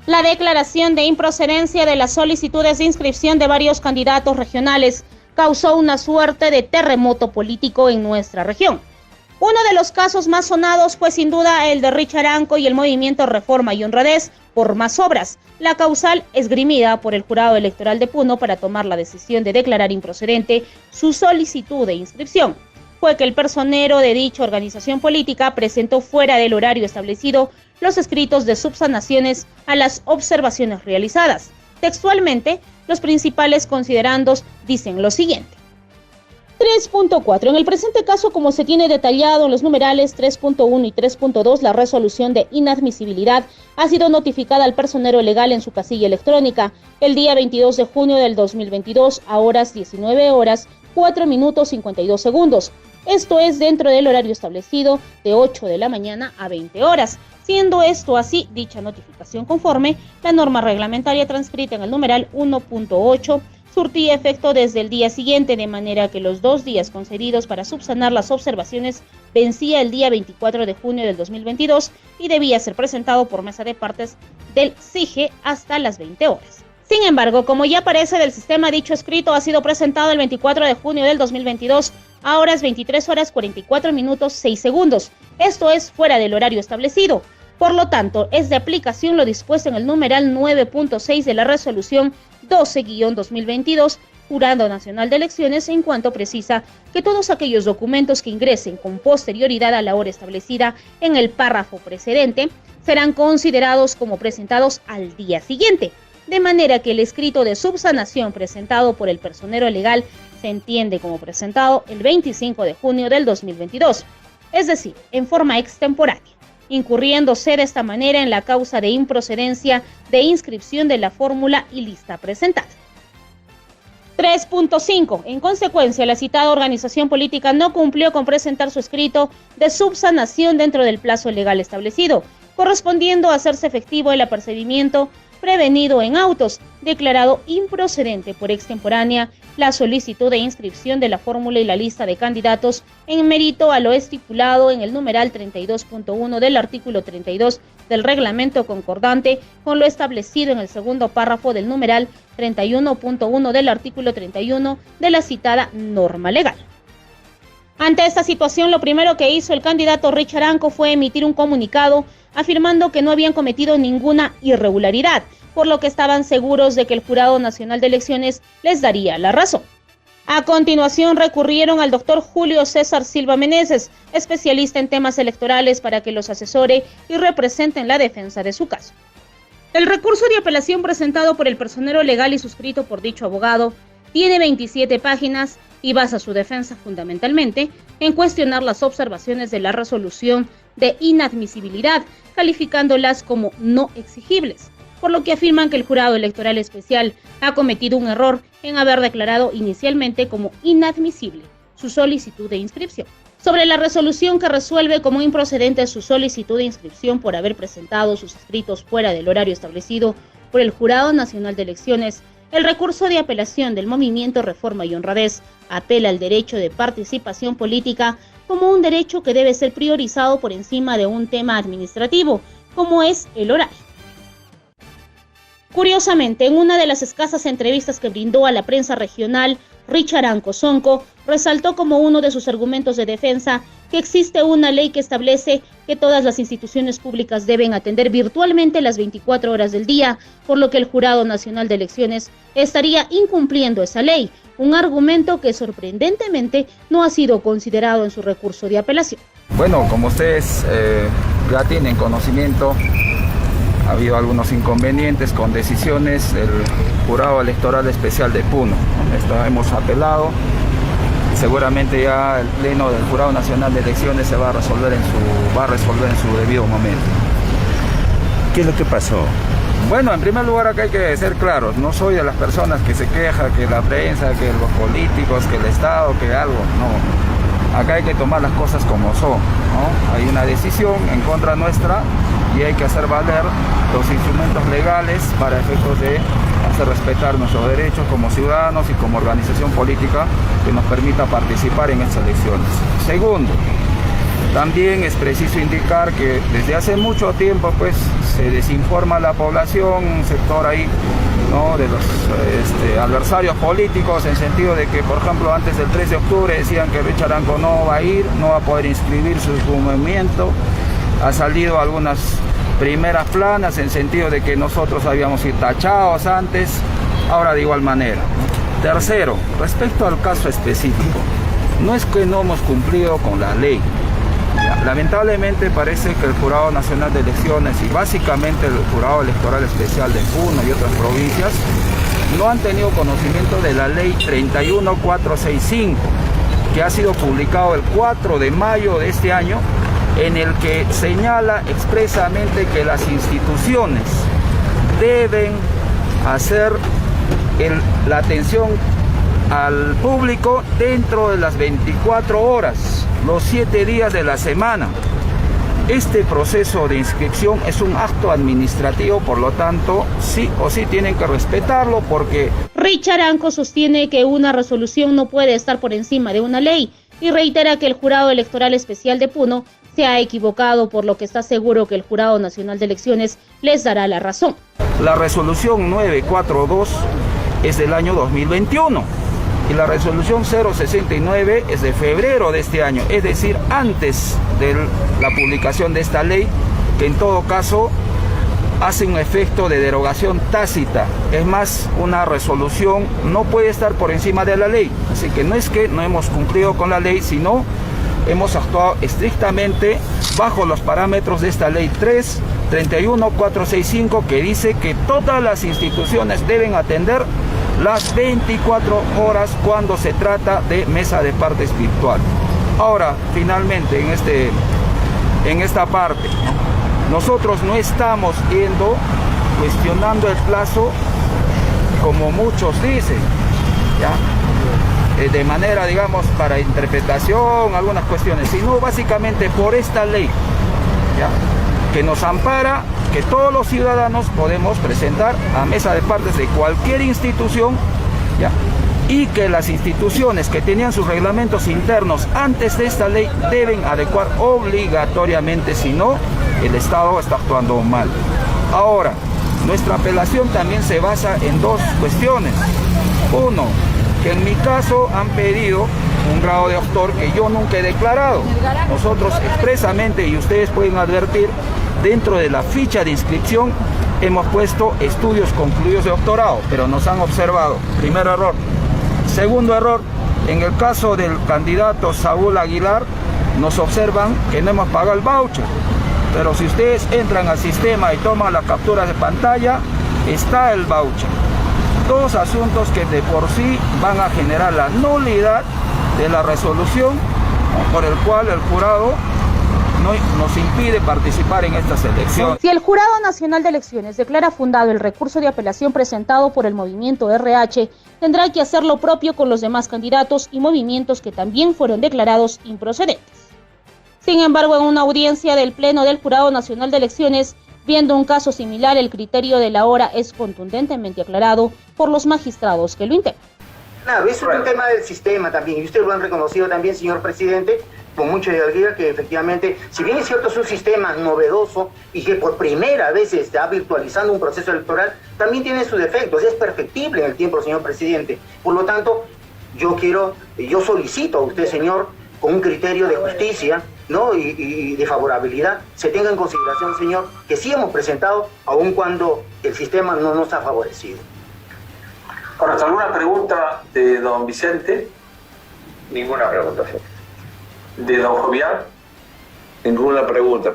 La declaración de improcedencia de las solicitudes de inscripción de varios candidatos regionales causó una suerte de terremoto político en nuestra región. Uno de los casos más sonados fue sin duda el de Richard Anco y el movimiento Reforma y Honradez por más obras, la causal esgrimida por el jurado electoral de Puno para tomar la decisión de declarar improcedente su solicitud de inscripción. Fue que el personero de dicha organización política presentó fuera del horario establecido los escritos de subsanaciones a las observaciones realizadas. Textualmente, los principales considerandos dicen lo siguiente. 3.4. En el presente caso, como se tiene detallado en los numerales 3.1 y 3.2, la resolución de inadmisibilidad ha sido notificada al personero legal en su casilla electrónica el día 22 de junio del 2022 a horas 19 horas 4 minutos 52 segundos. Esto es dentro del horario establecido de 8 de la mañana a 20 horas. Siendo esto así, dicha notificación conforme la norma reglamentaria transcrita en el numeral 1.8 surtía efecto desde el día siguiente, de manera que los 2 días concedidos para subsanar las observaciones vencía el día 24 de junio del 2022 y debía ser presentado por mesa de partes del CIGE hasta las 20 horas. Sin embargo, como ya aparece del sistema, dicho escrito ha sido presentado el 24 de junio del 2022 a horas 23 horas 44 minutos 6 segundos. Esto es fuera del horario establecido. Por lo tanto, es de aplicación lo dispuesto en el numeral 9.6 de la resolución 12-2022, Jurado Nacional de Elecciones, en cuanto precisa que todos aquellos documentos que ingresen con posterioridad a la hora establecida en el párrafo precedente serán considerados como presentados al día siguiente, de manera que el escrito de subsanación presentado por el personero legal se entiende como presentado el 25 de junio del 2022, es decir, en forma extemporánea, incurriéndose de esta manera en la causa de improcedencia de inscripción de la fórmula y lista presentada. 3.5. En consecuencia, la citada organización política no cumplió con presentar su escrito de subsanación dentro del plazo legal establecido, correspondiendo a hacerse efectivo el apercibimiento prevenido en autos, declarado improcedente por extemporánea la solicitud de inscripción de la fórmula y la lista de candidatos en mérito a lo estipulado en el numeral 32.1 del artículo 32 del reglamento concordante con lo establecido en el segundo párrafo del numeral 31.1 del artículo 31 de la citada norma legal. Ante esta situación, lo primero que hizo el candidato Richard Anco fue emitir un comunicado afirmando que no habían cometido ninguna irregularidad, por lo que estaban seguros de que el Jurado Nacional de Elecciones les daría la razón. A continuación, recurrieron al doctor Julio César Silva Meneses, especialista en temas electorales, para que los asesore y represente en la defensa de su caso. El recurso de apelación presentado por el personero legal y suscrito por dicho abogado tiene 27 páginas y basa su defensa fundamentalmente en cuestionar las observaciones de la resolución de inadmisibilidad, calificándolas como no exigibles, por lo que afirman que el Jurado Electoral Especial ha cometido un error en haber declarado inicialmente como inadmisible su solicitud de inscripción. Sobre la resolución que resuelve como improcedente su solicitud de inscripción por haber presentado sus escritos fuera del horario establecido por el Jurado Nacional de Elecciones, el recurso de apelación del movimiento Reforma y Honradez apela al derecho de participación política como un derecho que debe ser priorizado por encima de un tema administrativo, como es el horario. Curiosamente, en una de las escasas entrevistas que brindó a la prensa regional, Richard Anco Sonco resaltó como uno de sus argumentos de defensa que existe una ley que establece que todas las instituciones públicas deben atender virtualmente las 24 horas del día, por lo que el Jurado Nacional de Elecciones estaría incumpliendo esa ley, un argumento que sorprendentemente no ha sido considerado en su recurso de apelación. Bueno, como ustedes ya tienen conocimiento, ha habido algunos inconvenientes con decisiones del Jurado Electoral Especial de Puno. Hemos apelado y seguramente ya el Pleno del Jurado Nacional de Elecciones se va a resolver en su debido momento. ¿Qué es lo que pasó? Bueno, en primer lugar acá hay que ser claros, no soy de las personas que se quejan, que la prensa, que los políticos, que el Estado, que algo, no. Acá hay que tomar las cosas como son, ¿no? Hay una decisión en contra nuestra y hay que hacer valer los instrumentos legales para efectos de hacer respetar nuestros derechos como ciudadanos y como organización política que nos permita participar en estas elecciones. Segundo, También es preciso indicar que desde hace mucho tiempo pues se desinforma a la población, un sector ahí, ¿no?, de los adversarios políticos, en sentido de que, por ejemplo, antes del 3 de octubre decían que Richard Anco no va a ir, no va a poder inscribir su movimiento. Ha salido algunas primeras planas en sentido de que nosotros habíamos sido tachados antes, ahora de igual manera. Tercero, respecto al caso específico, no es que no hemos cumplido con la ley. Lamentablemente parece que el Jurado Nacional de Elecciones y básicamente el Jurado Electoral Especial de Puno y otras provincias no han tenido conocimiento de la ley 31465, que ha sido publicado el 4 de mayo de este año, en el que señala expresamente que las instituciones deben hacer la atención al público dentro de las 24 horas, los 7 días de la semana. Este proceso de inscripción es un acto administrativo, por lo tanto, sí o sí tienen que respetarlo porque... Richard Anco sostiene que una resolución no puede estar por encima de una ley y reitera que el Jurado Electoral Especial de Puno se ha equivocado, por lo que está seguro que el Jurado Nacional de Elecciones les dará la razón. La resolución 942 es del año 2021 y la resolución 069 es de febrero de este año, es decir, antes de la publicación de esta ley, que en todo caso hace un efecto de derogación tácita. Es más, una resolución no puede estar por encima de la ley, así que no es que no hemos cumplido con la ley, sino hemos actuado estrictamente bajo los parámetros de esta ley 331.465, que dice que todas las instituciones deben atender las 24 horas cuando se trata de mesa de partes virtual. Ahora, finalmente, en esta parte, nosotros no estamos cuestionando el plazo como muchos dicen, ¿ya?, de manera, digamos, para interpretación, algunas cuestiones, sino básicamente por esta ley, ¿ya?, que nos ampara, que todos los ciudadanos podemos presentar a mesa de partes de cualquier institución, ¿ya?, y que las instituciones que tenían sus reglamentos internos antes de esta ley deben adecuar obligatoriamente, si no, el Estado está actuando mal. Ahora, nuestra apelación también se basa en dos cuestiones. Uno, que en mi caso han pedido un grado de autor que yo nunca he declarado. Nosotros expresamente, y ustedes pueden advertir, dentro de la ficha de inscripción hemos puesto estudios concluidos de doctorado, pero nos han observado. Primer error. Segundo error, en el caso del candidato Saúl Aguilar, nos observan que no hemos pagado el voucher. Pero si ustedes entran al sistema y toman la captura de pantalla, está el voucher. Dos asuntos que de por sí van a generar la nulidad de la resolución por el cual el jurado nos impide participar en estas elecciones. Si el Jurado Nacional de Elecciones declara fundado el recurso de apelación presentado por el movimiento RH, tendrá que hacer lo propio con los demás candidatos y movimientos que también fueron declarados improcedentes. Sin embargo, en una audiencia del Pleno del Jurado Nacional de Elecciones, viendo un caso similar, el criterio de la hora es contundentemente aclarado por los magistrados que lo integran. Claro, es un tema del sistema también, y ustedes lo han reconocido también, señor presidente, con mucha hidalguía, que efectivamente, si bien es cierto, es un sistema novedoso y que por primera vez se está virtualizando un proceso electoral, también tiene sus defectos, es perfectible en el tiempo, señor presidente. Por lo tanto, yo solicito a usted, señor, con un criterio de justicia, ¿no?, y de favorabilidad, se tenga en consideración, señor, que sí hemos presentado, aun cuando el sistema no nos ha favorecido. Ahora, ¿alguna pregunta de don Vicente? Ninguna pregunta, señor. ¿De don Jovial? Ninguna pregunta.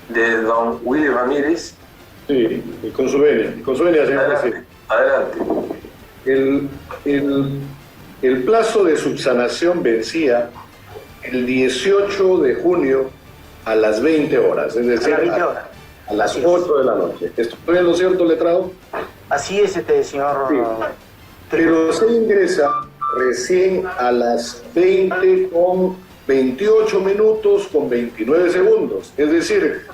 ¿De don Willy Ramírez? Sí, con su venia, señor presidente. Adelante. El plazo de subsanación vencía el 18 de junio a las 20 horas, es decir, a las 8 de la noche. ¿Estoy en lo cierto, letrado? Así es, señor. Sí. Pero se ingresa recién a las 20 con 28 minutos con 29 segundos, es decir,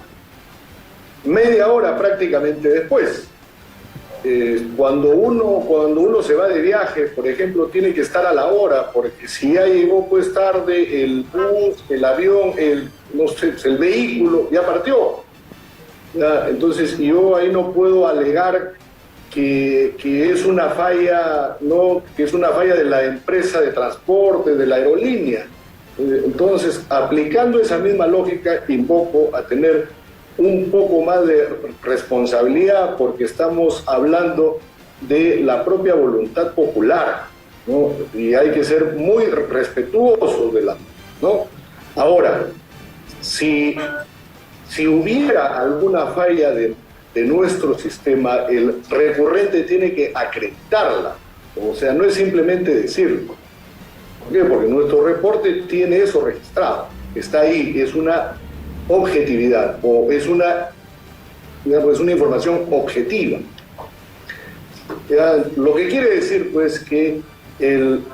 media hora prácticamente después. cuando uno se va de viaje, por ejemplo, tiene que estar a la hora, porque si ya llegó pues tarde el bus, el avión, el vehículo, ya partió. ¿Ya? Entonces yo ahí no puedo alegar que es una falla, ¿no? Que es una falla de la empresa de transporte, de la aerolínea. Entonces, aplicando esa misma lógica, invoco a tener un poco más de responsabilidad, porque estamos hablando de la propia voluntad popular, ¿no? Y hay que ser muy respetuosos de la, ¿no? Ahora, si hubiera alguna falla de nuestro sistema, el recurrente tiene que acreditarla. O sea, no es simplemente decirlo. ¿Por qué? Porque nuestro reporte tiene eso registrado. Está ahí, es una objetividad o es una información objetiva. Lo que quiere decir, pues, que el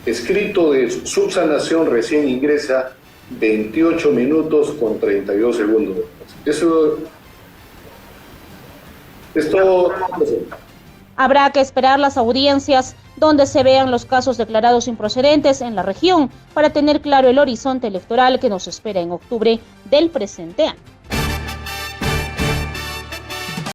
escrito de subsanación recién ingresa 28 minutos con 32 segundos. Eso es todo. Habrá que esperar las audiencias donde se vean los casos declarados improcedentes en la región para tener claro el horizonte electoral que nos espera en octubre del presente año.